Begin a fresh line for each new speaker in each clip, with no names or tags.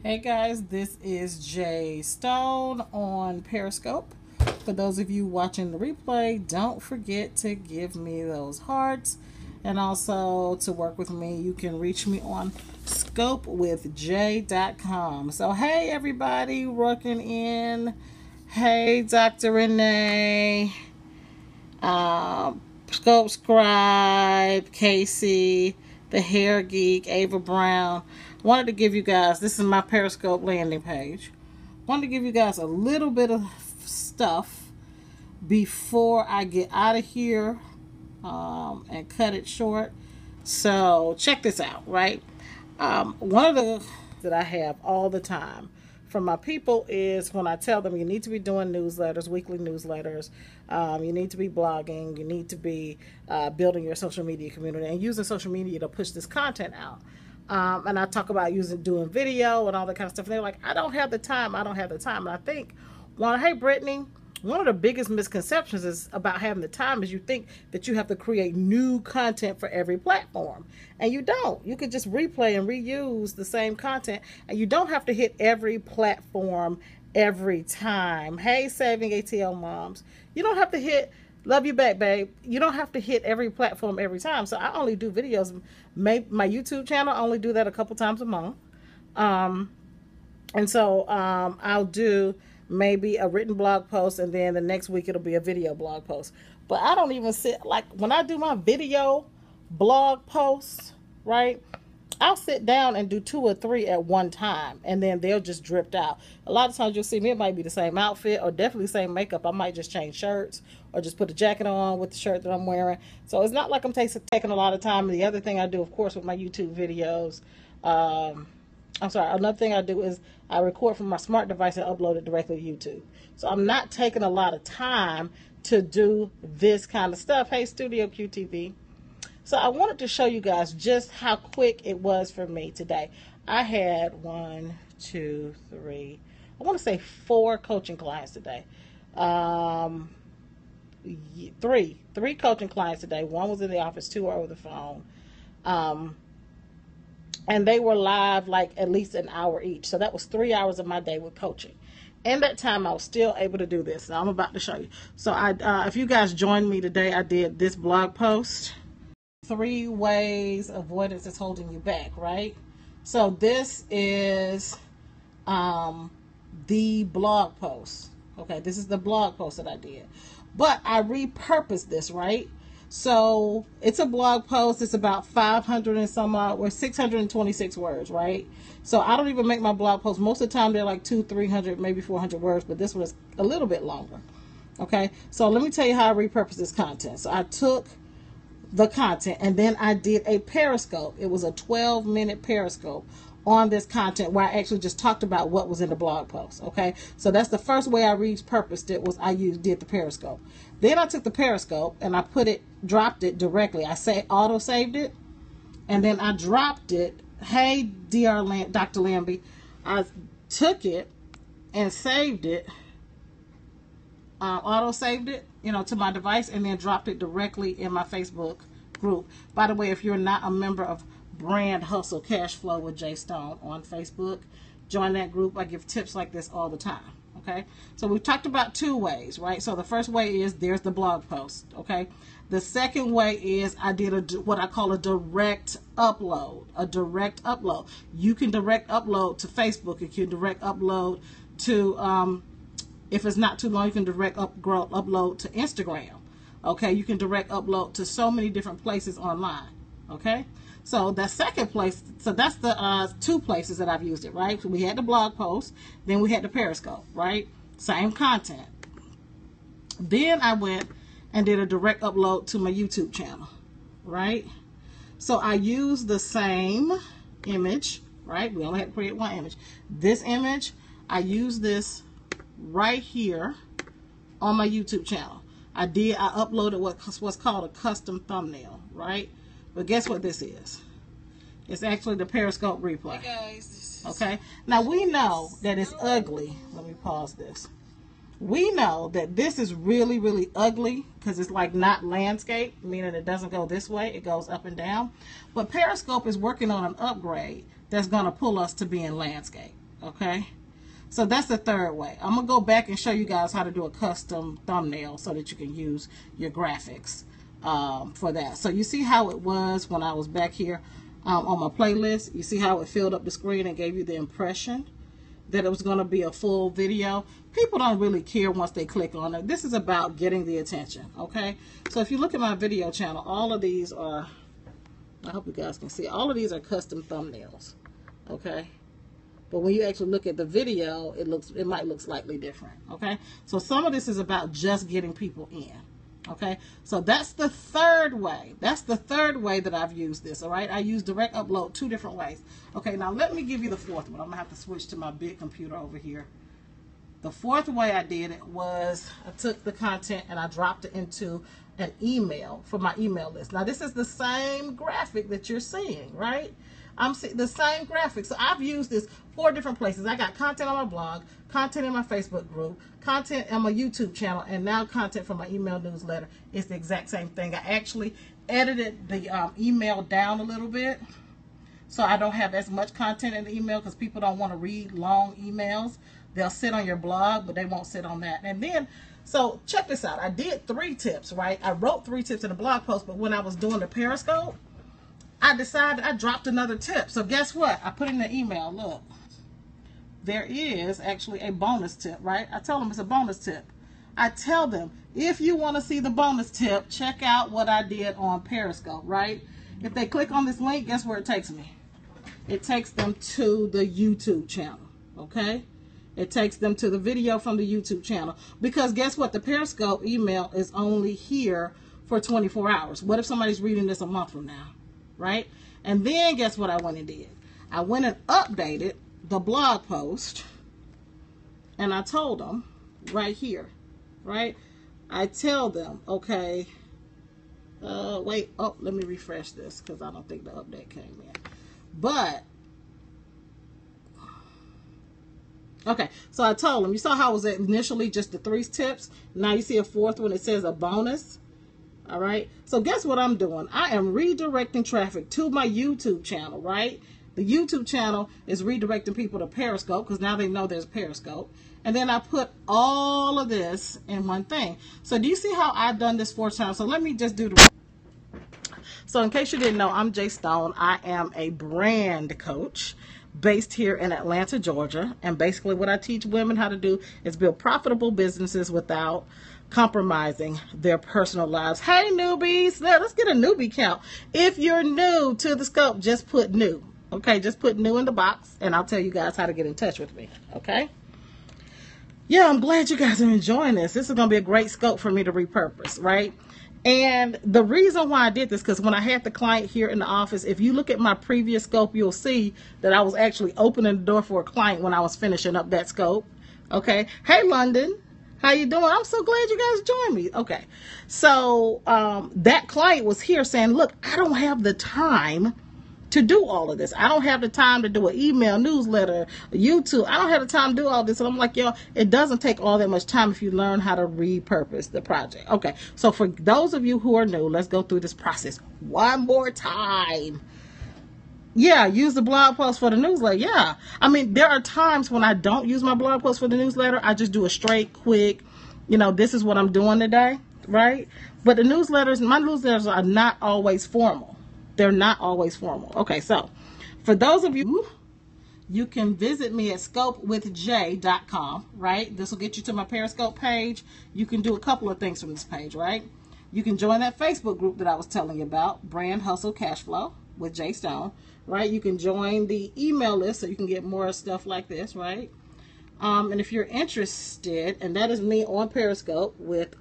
Hey guys, this is Jay Stone on Periscope. For those of you watching the replay, don't forget to give me those hearts. And also to work with me, you can reach me on scopewithj.com. So hey everybody working in. Hey Dr. Renee. Scope Scribe, Casey, the Hair Geek, Ava Brown. Wanted to give you guys, this is my Periscope landing page. Wanted to give you guys a little bit of stuff before I get out of here and cut it short. So check this out, right? One of the that I have all the time from my people is when I tell them you need to be doing newsletters, weekly newsletters, you need to be blogging, you need to be building your social media community and using social media to push this content out. And I talk about doing video and all that kind of stuff. And they're like, I don't have the time. I don't have the time. And I think, well, hey, Brittany, one of the biggest misconceptions is about having the time is you think that you have to create new content for every platform. And you don't. You could just replay and reuse the same content. And you don't have to hit every platform every time. Hey, Saving ATL moms. You don't have to hit, love you back, babe. You don't have to hit every platform every time. So I only do videos. My YouTube channel, I only do that a couple times a month. And so I'll do maybe a written blog post, and then the next week it'll be a video blog post. But I don't even sit, like when I do my video blog posts, right, I'll sit down and do 2 or 3 at one time, and then they'll just drip out. A lot of times you'll see me, it might be the same outfit or definitely same makeup. I might just change shirts or just put a jacket on with the shirt that I'm wearing. So it's not like I'm taking a lot of time. And the other thing I do, of course, with my YouTube videos, another thing I do is I record from my smart device and upload it directly to YouTube. So I'm not taking a lot of time to do this kind of stuff. Hey, Studio QTV. So I wanted to show you guys just how quick it was for me today. I had 1, 2, 3, I want to say 4 coaching clients today. 3 coaching clients today. 1 was in the office, 2 were over the phone. And they were live like at least an hour each. So that was 3 hours of my day with coaching. In that time, I was still able to do this. Now I'm about to show you. So if you guys joined me today, I did this blog post. 3 ways avoidance is holding you back, right? So this is the blog post. Okay, this is the blog post that I did. But I repurposed this, right? So it's a blog post. It's about 500 and some odd, or 626 words, right? So I don't even make my blog posts. Most of the time they're like 200, 300, maybe 400 words, but this one is a little bit longer. Okay, so let me tell you how I repurposed this content. So I took the content and then I did a Periscope. It was a 12-minute Periscope on this content where I actually just talked about what was in the blog post. Okay, so that's the first way I repurposed it, was I did the Periscope. Then I took the Periscope and I dropped it directly. I auto saved it, and then I dropped it. Hey, Dr. Lambie, I took it and saved it, auto saved it, to my device, and then dropped it directly in my Facebook group. By the way, if you're not a member of Brand Hustle Cash Flow with Jay Stone on Facebook, join that group. I give tips like this all the time. Okay, so we've talked about 2 ways, right? So the first way is there's the blog post. Okay, the second way is I did what I call a direct upload. A direct upload. You can direct upload to Facebook. You can direct upload to if it's not too long, you can direct upload to Instagram. Okay, you can direct upload to so many different places online. Okay, so the second place, so that's the 2 places that I've used it, right? So we had the blog post, then we had the Periscope, right? Same content. Then I went and did a direct upload to my YouTube channel, right? So I used the same image, right? We only had to create 1 image. This image, I used this right here on my YouTube channel. I uploaded what's called a custom thumbnail, right? But guess what this is? It's actually the Periscope replay. Hey guys. Okay. Now we know that it's ugly. Let me pause this. We know that this is really, really ugly because it's like not landscape, meaning it doesn't go this way. It goes up and down. But Periscope is working on an upgrade that's going to pull us to being landscape. Okay. So that's the third way. I'm going to go back and show you guys how to do a custom thumbnail so that you can use your graphics for that. So you see how it was when I was back here on my playlist. You see how it filled up the screen and gave you the impression that it was going to be a full video. People don't really care once they click on it. This is about getting the attention, okay? So if you look at my video channel, all of these are, I hope you guys can see, all of these are custom thumbnails, okay? But when you actually look at the video, it might look slightly different, okay? So some of this is about just getting people in, okay? So that's the third way. That's the third way that I've used this, all right? I use direct upload 2 different ways. Okay, now let me give you the fourth one. I'm going to have to switch to my big computer over here. The fourth way I did it was I took the content and I dropped it into an email for my email list. Now, this is the same graphic that you're seeing, right? I'm seeing the same graphic. So I've used this 4 different places. I got content on my blog, content in my Facebook group, content on my YouTube channel, and now content from my email newsletter. It's the exact same thing. I actually edited the email down a little bit so I don't have as much content in the email because people don't want to read long emails. They'll sit on your blog, but they won't sit on that. And then, so check this out. I did 3 tips, right? I wrote 3 tips in a blog post, but when I was doing the Periscope, I decided I dropped another tip. So guess what? I put in the email, look, there is actually a bonus tip, right? I tell them it's a bonus tip. I tell them, if you want to see the bonus tip, check out what I did on Periscope, right? If they click on this link, guess where it takes me? It takes them to the YouTube channel, okay? It takes them to the video from the YouTube channel. Because guess what? The Periscope email is only here for 24 hours. What if somebody's reading this a month from now? Right? And then guess what I went and did? I went and updated the blog post and I told them right here, right? I tell them, okay, wait, oh, let me refresh this because I don't think the update came in. But, okay, so I told them, you saw how it was initially just the 3 tips. Now you see a 4th one, it says a bonus. All right, so guess what I'm doing? I am redirecting traffic to my YouTube channel, right? The YouTube channel is redirecting people to Periscope because now they know there's Periscope. And then I put all of this in one thing. So do you see how I've done this 4 times? So let me just do the... So in case you didn't know, I'm Jay Stone. I am a brand coach based here in Atlanta, Georgia. And basically what I teach women how to do is build profitable businesses without compromising their personal lives. Hey newbies, let's get a newbie count. If you're new to the scope, just put new. Okay, just put new in the box and I'll tell you guys how to get in touch with me. Okay. Yeah, I'm glad you guys are enjoying this. This is going to be a great scope for me to repurpose, right? And the reason why I did this, because when I had the client here in the office, if you look at my previous scope, you'll see that I was actually opening the door for a client when I was finishing up that scope. Okay. Hey, London. How you doing? I'm so glad you guys joined me. Okay. So that client was here saying, look, I don't have the time to do all of this. I don't have the time to do an email, newsletter, YouTube. I don't have the time to do all this. And I'm like, yo, it doesn't take all that much time if you learn how to repurpose the project. Okay. So for those of you who are new, let's go through this process one more time. Yeah, use the blog post for the newsletter. Yeah. I mean, there are times when I don't use my blog post for the newsletter. I just do a straight, quick, you know, this is what I'm doing today, right? But the newsletters, my newsletters are not always formal. They're not always formal. Okay, so for those of you, you can visit me at scopewithj.com, right? This will get you to my Periscope page. You can do a couple of things from this page, right? You can join that Facebook group that I was telling you about, Brand Hustle Cash Flow with Jay Stone, right? You can join the email list so you can get more stuff like this, right? And if you're interested, and that is me on Periscope with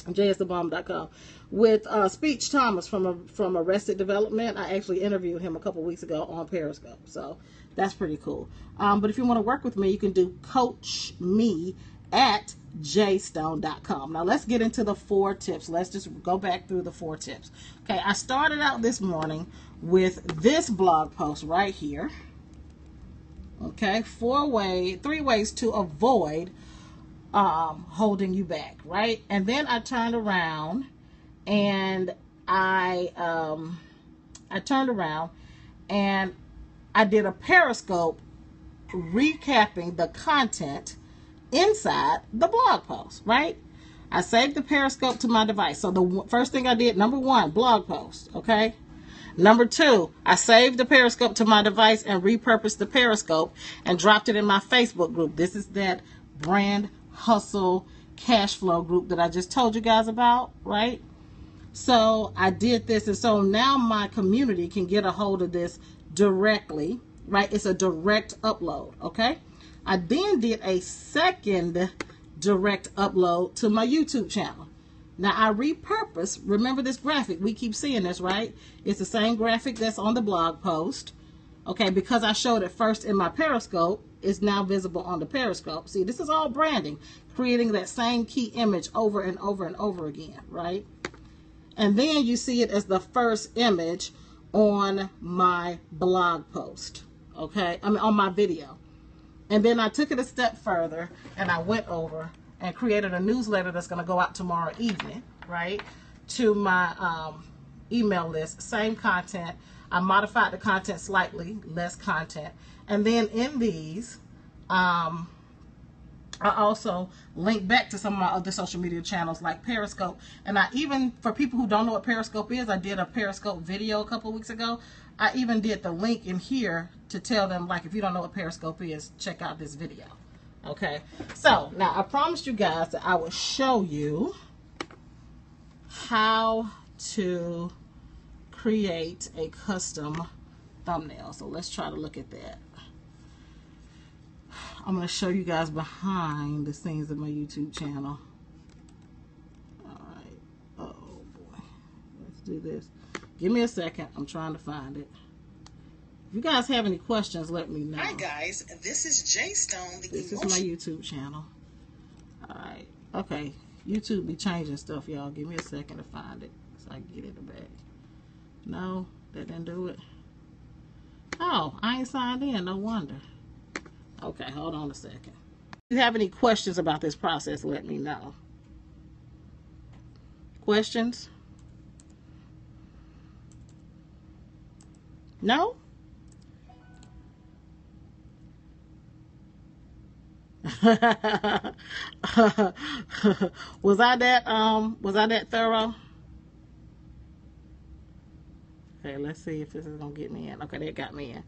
jsthebomb.com with Speech Thomas from Arrested Development. I actually interviewed him a couple weeks ago on Periscope, so that's pretty cool. But if you want to work with me, you can do coach me at jstone.com. Now let's get into the 4 tips. Let's just go back through the 4 tips. Okay, I started out this morning with this blog post right here. Okay, 3 ways to avoid holding you back, right? And then I turned around and I turned around and I did a Periscope recapping the content inside the blog post, right? I saved the Periscope to my device. So the first thing I did, number one, blog post, okay? Number two, I saved the Periscope to my device and repurposed the Periscope and dropped it in my Facebook group. This is that brand hustle cash flow group that I just told you guys about, right? So I did this, and so now my community can get a hold of this directly, right? It's a direct upload, okay? I then did a second direct upload to my YouTube channel. Now I repurpose, remember this graphic, we keep seeing this, right? It's the same graphic that's on the blog post. Okay, because I showed it first in my Periscope, it's now visible on the Periscope. See, this is all branding, creating that same key image over and over and over again, right? And then you see it as the first image on my blog post, okay? I mean, on my video. And then I took it a step further and I went over and created a newsletter that's going to go out tomorrow evening, right, to my email list. Same content. I modified the content slightly, less content. And then in these, I also link back to some of my other social media channels like Periscope. And I even, for people who don't know what Periscope is, I did a Periscope video a couple of weeks ago. I even did the link in here to tell them, like, if you don't know what Periscope is, check out this video. Okay, so now I promised you guys that I would show you how to create a custom thumbnail. So let's try to look at that. I'm going to show you guys behind the scenes of my YouTube channel. All right. Oh boy. Let's do this. Give me a second. I'm trying to find it. If you guys have any questions, let me know.
Hi guys, this is J Stone.
This is my YouTube channel. All right. Okay. YouTube be changing stuff, y'all. Give me a second to find it so I can get it back. No, that didn't do it. Oh, I ain't signed in. No wonder. Okay, hold on a second. If you have any questions about this process, let me know. Questions? No? Was I that thorough? Okay, let's see if this is gonna get me in. Okay, that got me in.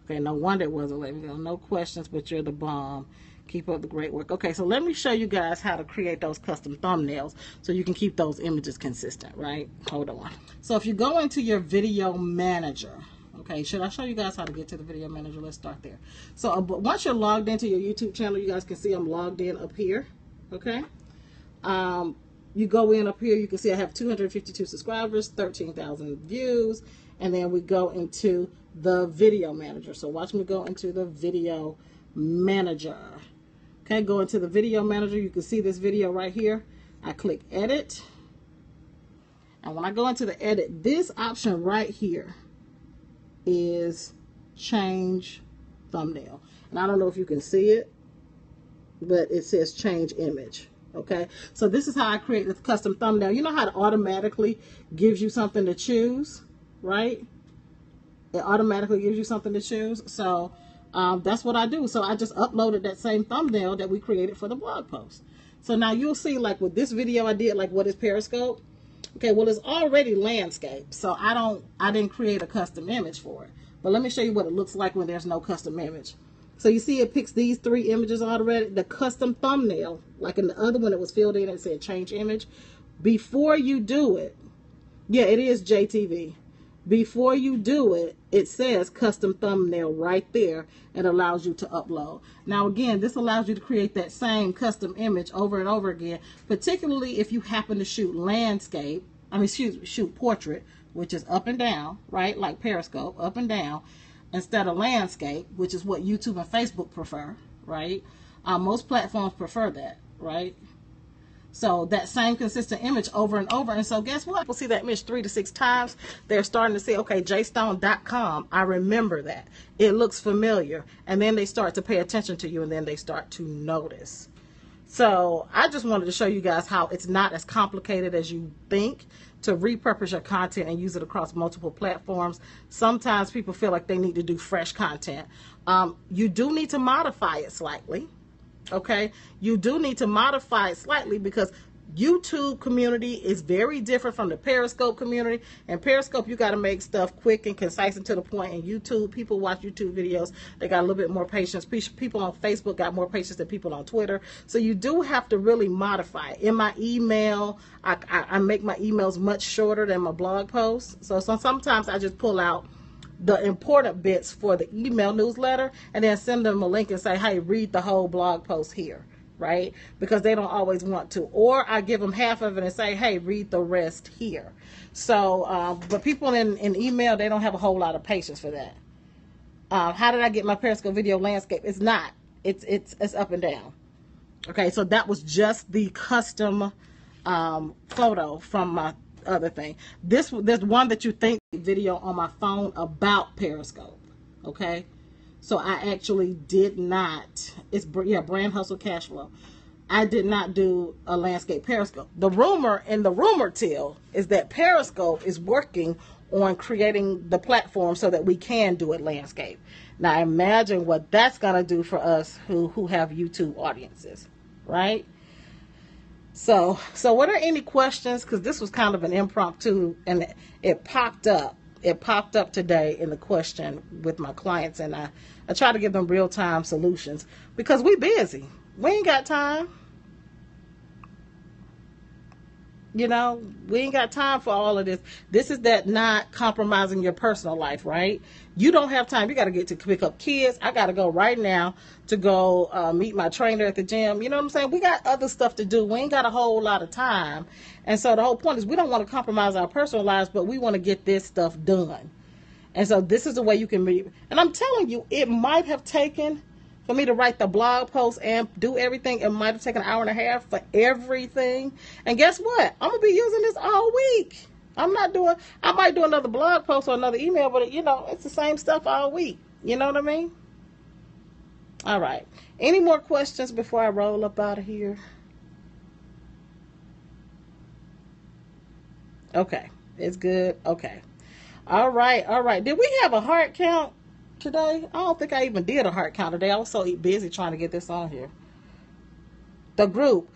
Okay, no wonder it wasn't letting me go. No questions, but you're the bomb. Keep up the great work. Okay, so let me show you guys how to create those custom thumbnails so you can keep those images consistent, right? Hold on. So if you go into your video manager, okay, should I show you guys how to get to the video manager? Let's start there. So once you're logged into your YouTube channel, you guys can see I'm logged in up here, okay? You go in up here, you can see I have 252 subscribers, 13,000 views, and then we go into the video manager. So watch me go into the video manager. Okay, go into the video manager. You can see this video right here. I click edit. And when I go into the edit, this option right here is change thumbnail. And I don't know if you can see it, but it says change image. Okay, so this is how I create the custom thumbnail. You know how it automatically gives you something to choose, right? It automatically gives you something to choose. So that's what I do. So I just uploaded that same thumbnail that we created for the blog post. So now you'll see, like with this video I did, like what is Periscope? Okay, well it's already landscape. So I didn't create a custom image for it. But let me show you what it looks like when there's no custom image. So you see it picks these 3 images already. The custom thumbnail, like in the other one it was filled in and said change image. Before you do it, yeah, it is JTV. Before you do it, it says custom thumbnail right there and allows you to upload. Now again, this allows you to create that same custom image over and over again, particularly if you happen to shoot landscape, shoot portrait, which is up and down, right? Like Periscope, up and down, instead of landscape, which is what YouTube and Facebook prefer, right? Most platforms prefer that, right? So that same consistent image over and over. And so guess what? People see that image 3 to 6 times. They're starting to say, okay, jstone.com. I remember that. It looks familiar. And then they start to pay attention to you, and then they start to notice. So I just wanted to show you guys how it's not as complicated as you think to repurpose your content and use it across multiple platforms. Sometimes people feel like they need to do fresh content. You do need to modify it slightly. Okay, you do need to modify it slightly because YouTube community is very different from the Periscope community. And Periscope, you got to make stuff quick and concise and to the point. And YouTube, people watch YouTube videos, they got a little bit more patience. People on Facebook got more patience than people on Twitter. So you do have to really modify it. In my email, I make my emails much shorter than my blog posts. So sometimes I just pull out the important bits for the email newsletter and then send them a link and say, hey, read the whole blog post here, right? Because they don't always want to. Or I give them half of it and say, hey, read the rest here. So, but people in email, they don't have a whole lot of patience for that. How did I get my Periscope video landscape? It's not. It's up and down. Okay, so that was just the custom photo from my other thing. There's one that you think video on my phone about Periscope. Okay, so I actually did not. It's brand hustle cash flow. I did not do a landscape Periscope. The rumor till is that Periscope is working on creating the platform so that we can do it landscape. Now imagine what that's gonna do for us who have YouTube audiences, right? So were there any questions? Because this was kind of an impromptu, and it popped up. It popped up today in the question with my clients, and I try to give them real-time solutions because we busy. We ain't got time. You know, we ain't got time for all of this. This is that not compromising your personal life, right? You don't have time. You got to get to pick up kids. I got to go right now to go meet my trainer at the gym. You know what I'm saying? We got other stuff to do. We ain't got a whole lot of time. And so the whole point is we don't want to compromise our personal lives, but we want to get this stuff done. And so this is the way you can meet. And I'm telling you, it might have taken, for me to write the blog post and do everything, it might have taken an hour and a half for everything. And guess what? I'm going to be using this all week. I might do another blog post or another email, but you know, it's the same stuff all week. You know what I mean? All right. Any more questions before I roll up out of here? Okay. It's good. Okay. All right. All right. Did we have a heart count today? I don't think I even did a heart count today. I was so busy trying to get this on here. The group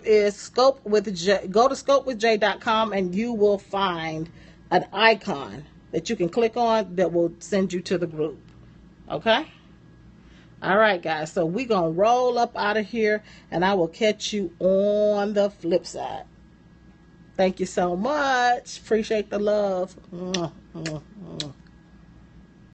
is Scope with J. Go to scopewithj.com and you will find an icon that you can click on that will send you to the group. Okay? All right, guys. So we're going to roll up out of here and I will catch you on the flip side. Thank you so much. Appreciate the love. Mwah, mwah, mwah.